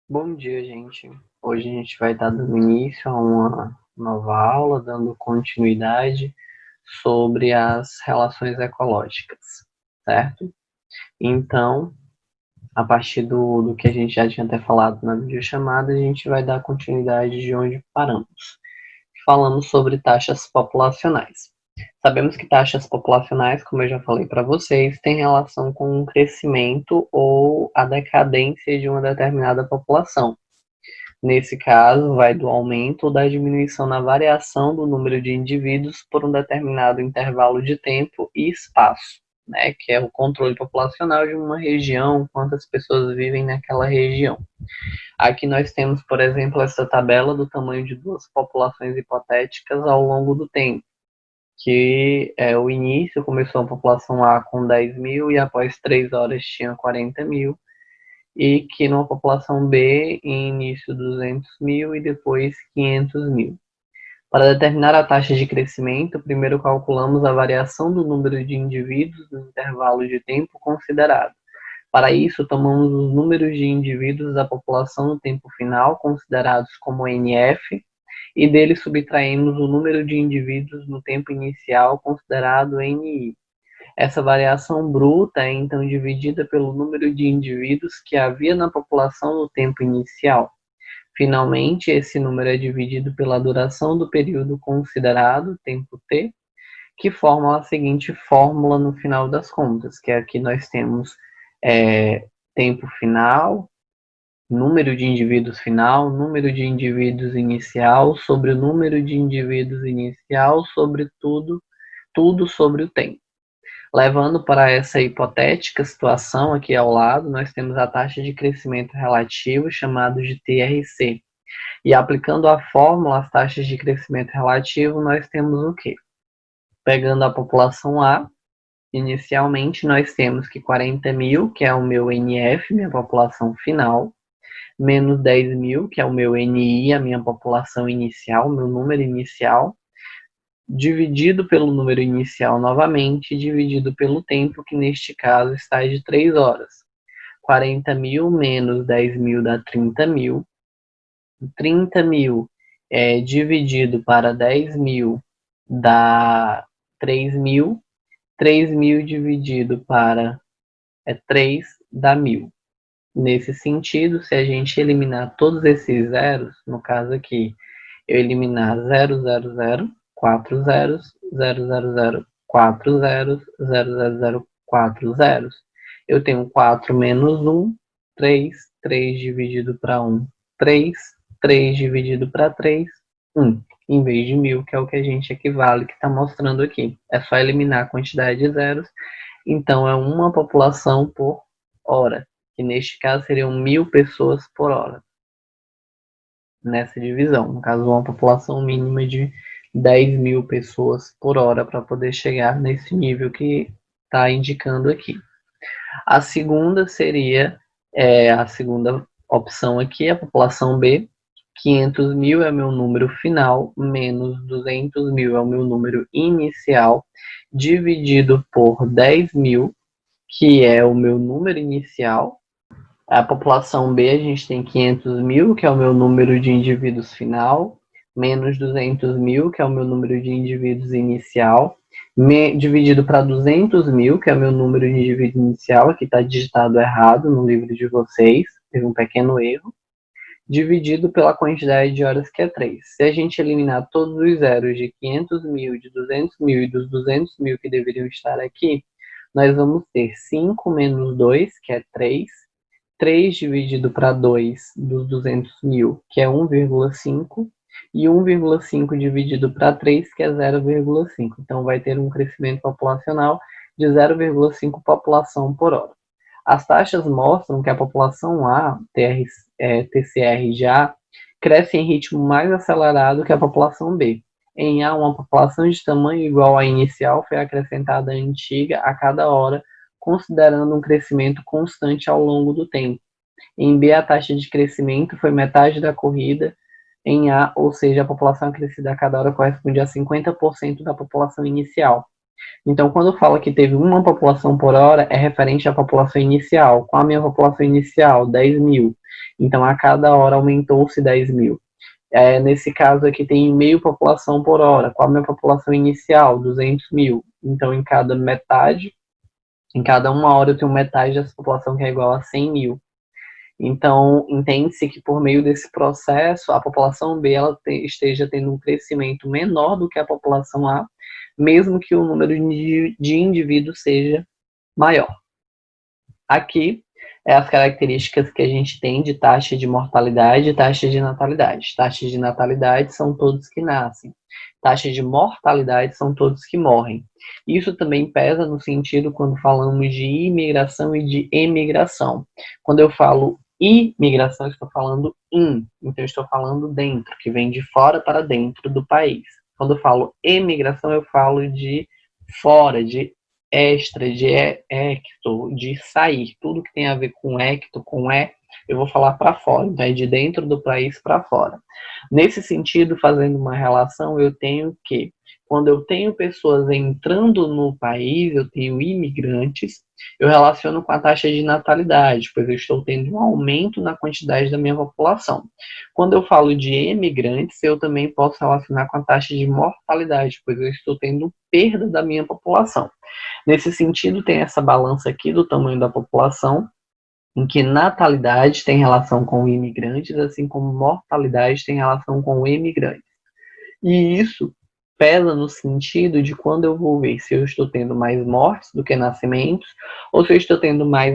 Bom dia, gente. Hoje a gente vai estar dando início a uma nova aula, dando continuidade sobre as relações ecológicas, certo? Então, a partir do que a gente já tinha até falado na videochamada, a gente vai dar continuidade de onde paramos. Falamos sobre taxas populacionais. Sabemos que taxas populacionais, como eu já falei para vocês, têm relação com o crescimento ou a decadência de uma determinada população. Nesse caso, vai do aumento ou da diminuição na variação do número de indivíduos por um determinado intervalo de tempo e espaço, né, que é o controle populacional de uma região, quantas pessoas vivem naquela região. Aqui nós temos, por exemplo, essa tabela do tamanho de duas populações hipotéticas ao longo do tempo, que é o início, começou a população A com 10 mil e após 3 horas tinha 40 mil, e que numa população B, em início 200 mil e depois 500 mil. Para determinar a taxa de crescimento, primeiro calculamos a variação do número de indivíduos no intervalo de tempo considerado. Para isso, tomamos os números de indivíduos da população no tempo final, considerados como NF, e dele subtraímos o número de indivíduos no tempo inicial, considerado NI. Essa variação bruta é então dividida pelo número de indivíduos que havia na população no tempo inicial. Finalmente, esse número é dividido pela duração do período considerado, tempo t, que forma a seguinte fórmula no final das contas, que aqui nós temos tempo final, número de indivíduos final, número de indivíduos inicial, sobre o número de indivíduos inicial, sobre tudo sobre o tempo. Levando para essa hipotética situação aqui ao lado, nós temos a taxa de crescimento relativo, chamado de TRC. E aplicando a fórmula, as taxas de crescimento relativo, nós temos o quê? Pegando a população A, inicialmente nós temos que 40 mil, que é o meu NF, minha população final, menos 10 mil, que é o meu NI, a minha população inicial, meu número inicial, dividido pelo número inicial novamente, dividido pelo tempo, que neste caso está de 3 horas. 40 mil menos 10 mil dá 30 mil. 30 mil dividido para 10 mil dá 3 mil. 3 mil dividido para 3 dá 1.000. Nesse sentido, se a gente eliminar todos esses zeros, no caso aqui, eu eliminar 0, 0, 0, 4 zeros, 0, 0, 0, 4 zeros, 0, 0, 0, 4 zeros. Eu tenho 4 menos 1, 3, 3 dividido para 1, 3, 3 dividido para 3, 1. Em vez de 1.000, que é o que a gente equivale, que está mostrando aqui. É só eliminar a quantidade de zeros. Então, é uma população por hora, que neste caso seriam 1.000 pessoas por hora. Nessa divisão, no caso, uma população mínima de 10 mil pessoas por hora para poder chegar nesse nível que está indicando aqui. A segunda seria, a segunda opção aqui, a população B, 500 mil é o meu número final, menos 200 mil é o meu número inicial, dividido por 10 mil, que é o meu número inicial. A população B, a gente tem 500 mil, que é o meu número de indivíduos final, menos 200 mil, que é o meu número de indivíduos inicial, dividido para 200 mil, que é o meu número de indivíduos inicial, aqui está digitado errado no livro de vocês, teve um pequeno erro, dividido pela quantidade de horas, que é 3. Se a gente eliminar todos os zeros de 500 mil, de 200 mil e dos 200 mil que deveriam estar aqui, nós vamos ter 5 menos 2, que é 3, 3 dividido para 2 dos 200 mil, que é 1,5, e 1,5 dividido para 3, que é 0,5. Então, vai ter um crescimento populacional de 0,5 população por hora. As taxas mostram que a população A, TCR de A, cresce em ritmo mais acelerado que a população B. Em A, uma população de tamanho igual à inicial foi acrescentada à antiga a cada hora, considerando um crescimento constante ao longo do tempo. Em B, a taxa de crescimento foi metade da corrida. Em A, ou seja, a população crescida a cada hora corresponde a 50% da população inicial. Então, quando fala que teve uma população por hora, é referente à população inicial. Qual a minha população inicial? 10 mil. Então, a cada hora aumentou-se 10 mil. Nesse caso aqui tem meio população por hora. Qual a minha população inicial? 200 mil. Então, em cada metade, em cada uma hora eu tenho metade dessa população que é igual a 100 mil. Então, entende-se que por meio desse processo, a população B esteja tendo um crescimento menor do que a população A, mesmo que o número de indivíduos seja maior. Aqui é as características que a gente tem de taxa de mortalidade e taxa de natalidade. Taxa de natalidade são todos que nascem. Taxa de mortalidade são todos que morrem. Isso também pesa no sentido quando falamos de imigração e de emigração. Quando eu falo imigração, estou falando então estou falando dentro, que vem de fora para dentro do país. Quando eu falo emigração, eu falo de fora, de extra, de ecto, de sair. Tudo que tem a ver com ecto, com eu vou falar para fora, então é de dentro do país para fora. Nesse sentido, fazendo uma relação, eu tenho que, quando eu tenho pessoas entrando no país, eu tenho imigrantes, eu relaciono com a taxa de natalidade, pois eu estou tendo um aumento na quantidade da minha população. Quando eu falo de emigrantes, eu também posso relacionar com a taxa de mortalidade, pois eu estou tendo perda da minha população. Nesse sentido, tem essa balança aqui do tamanho da população, em que natalidade tem relação com imigrantes, assim como mortalidade tem relação com emigrantes. E isso pesa no sentido de quando eu vou ver se eu estou tendo mais mortes do que nascimentos, ou se eu estou tendo mais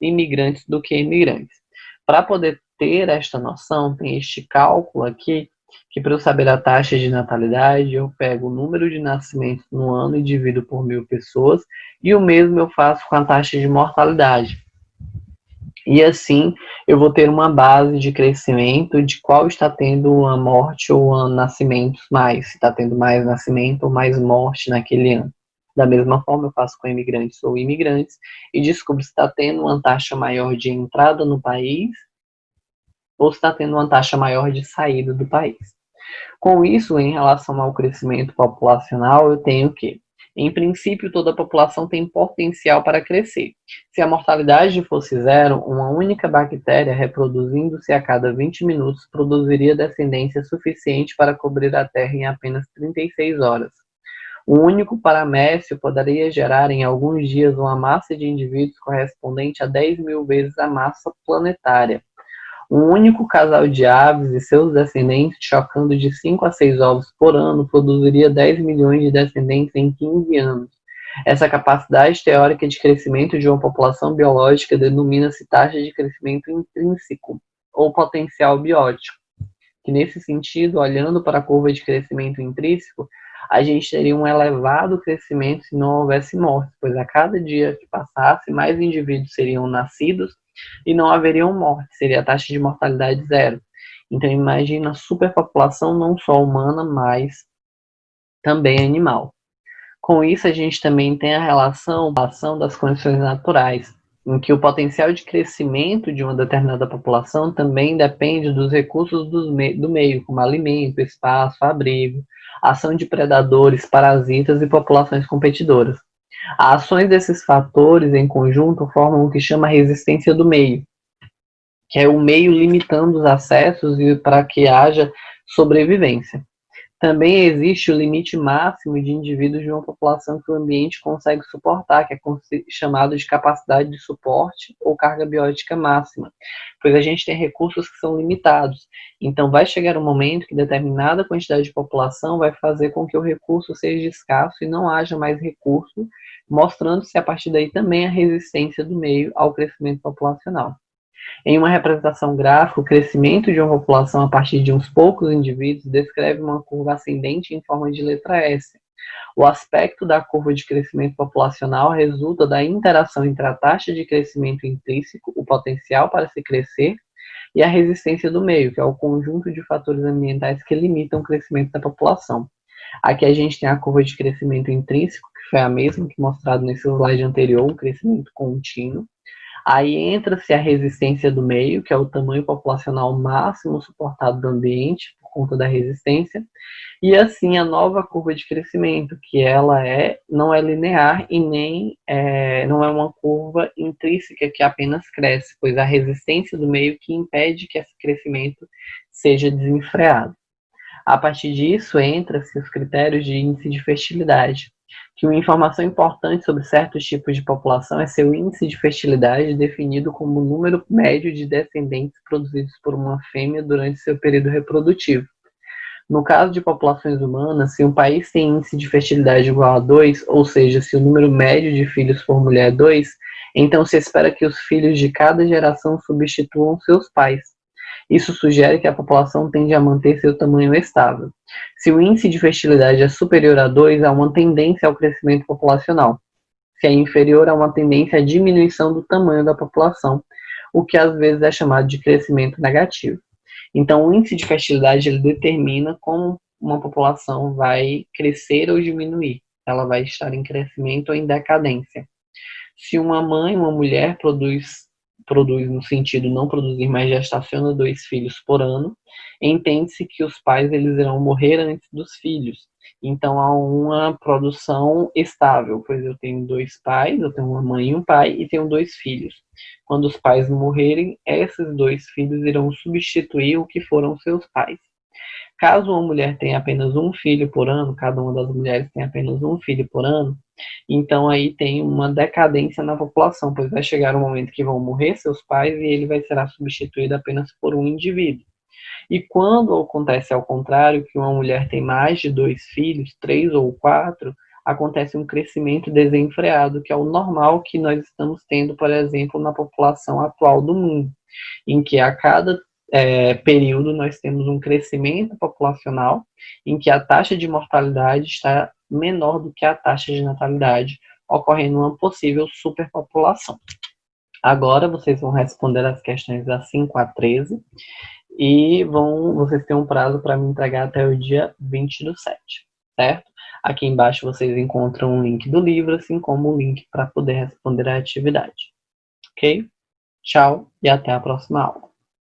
imigrantes do que imigrantes. Para poder ter esta noção, tem este cálculo aqui, que para eu saber a taxa de natalidade, eu pego o número de nascimentos no ano e divido por 1.000 pessoas, e o mesmo eu faço com a taxa de mortalidade. E assim eu vou ter uma base de crescimento de qual está tendo uma morte ou um nascimento mais, se está tendo mais nascimento ou mais morte naquele ano. Da mesma forma, eu faço com imigrantes ou imigrantes e descubro se está tendo uma taxa maior de entrada no país ou se está tendo uma taxa maior de saída do país. Com isso, em relação ao crescimento populacional, eu tenho que, em princípio, toda a população tem potencial para crescer. Se a mortalidade fosse zero, uma única bactéria reproduzindo-se a cada 20 minutos produziria descendência suficiente para cobrir a Terra em apenas 36 horas. Um único paramécio poderia gerar em alguns dias uma massa de indivíduos correspondente a 10 mil vezes a massa planetária. Um único casal de aves e seus descendentes, chocando de 5 a 6 ovos por ano, produziria 10 milhões de descendentes em 15 anos. Essa capacidade teórica de crescimento de uma população biológica denomina-se taxa de crescimento intrínseco, ou potencial biótico, que nesse sentido, olhando para a curva de crescimento intrínseco, a gente teria um elevado crescimento se não houvesse morte, pois a cada dia que passasse, mais indivíduos seriam nascidos e não haveriam morte, seria a taxa de mortalidade zero. Então imagina a superpopulação não só humana, mas também animal. Com isso, a gente também tem a relação das condições naturais, em que o potencial de crescimento de uma determinada população também depende dos recursos do meio, como alimento, espaço, abrigo, ação de predadores, parasitas e populações competidoras. As ações desses fatores em conjunto formam o que chama resistência do meio, que é o meio limitando os acessos e para que haja sobrevivência. Também existe o limite máximo de indivíduos de uma população que o ambiente consegue suportar, que é chamado de capacidade de suporte ou carga biótica máxima, pois a gente tem recursos que são limitados. Então, vai chegar um momento que determinada quantidade de população vai fazer com que o recurso seja escasso e não haja mais recurso, mostrando-se a partir daí também a resistência do meio ao crescimento populacional. Em uma representação gráfica, o crescimento de uma população a partir de uns poucos indivíduos descreve uma curva ascendente em forma de letra S. O aspecto da curva de crescimento populacional resulta da interação entre a taxa de crescimento intrínseco, o potencial para se crescer, e a resistência do meio, que é o conjunto de fatores ambientais que limitam o crescimento da população. Aqui a gente tem a curva de crescimento intrínseco, que foi a mesma que mostrado nesse slide anterior, um crescimento contínuo. Aí entra-se a resistência do meio, que é o tamanho populacional máximo suportado do ambiente, por conta da resistência. E assim a nova curva de crescimento, que ela não é linear e nem não é uma curva intrínseca que apenas cresce, pois a resistência do meio que impede que esse crescimento seja desenfreado. A partir disso, entra-se os critérios de índice de fertilidade, que uma informação importante sobre certos tipos de população é seu índice de fertilidade, definido como o número médio de descendentes produzidos por uma fêmea durante seu período reprodutivo. No caso de populações humanas, se um país tem índice de fertilidade igual a 2, ou seja, se o número médio de filhos por mulher é 2, então se espera que os filhos de cada geração substituam seus pais. Isso sugere que a população tende a manter seu tamanho estável. Se o índice de fertilidade é superior a 2, há uma tendência ao crescimento populacional. Se é inferior, há uma tendência à diminuição do tamanho da população, o que às vezes é chamado de crescimento negativo. Então, o índice de fertilidade ele determina como uma população vai crescer ou diminuir. Ela vai estar em crescimento ou em decadência. Se uma mãe, uma mulher produz no sentido não produzir, mas gestaciona 2 filhos por ano, entende-se que os pais eles irão morrer antes dos filhos. Então há uma produção estável, pois eu tenho 2 pais, eu tenho uma mãe e um pai e tenho 2 filhos. Quando os pais morrerem, esses 2 filhos irão substituir o que foram seus pais. Caso uma mulher tenha apenas um filho por ano, cada uma das mulheres tem apenas um filho por ano, então aí tem uma decadência na população, pois vai chegar um momento que vão morrer seus pais e ele vai ser substituído apenas por um indivíduo. E quando acontece ao contrário, que uma mulher tem mais de 2 filhos, 3 ou 4, acontece um crescimento desenfreado, que é o normal que nós estamos tendo, por exemplo, na população atual do mundo, em que a cada período nós temos um crescimento populacional, em que a taxa de mortalidade está menor do que a taxa de natalidade, ocorrendo uma possível superpopulação. Agora vocês vão responder as questões da 5 a 13 e vocês têm um prazo para me entregar até o dia 20/7, certo? Aqui embaixo vocês encontram um link do livro, assim como o link para poder responder a atividade. Ok? Tchau e até a próxima aula.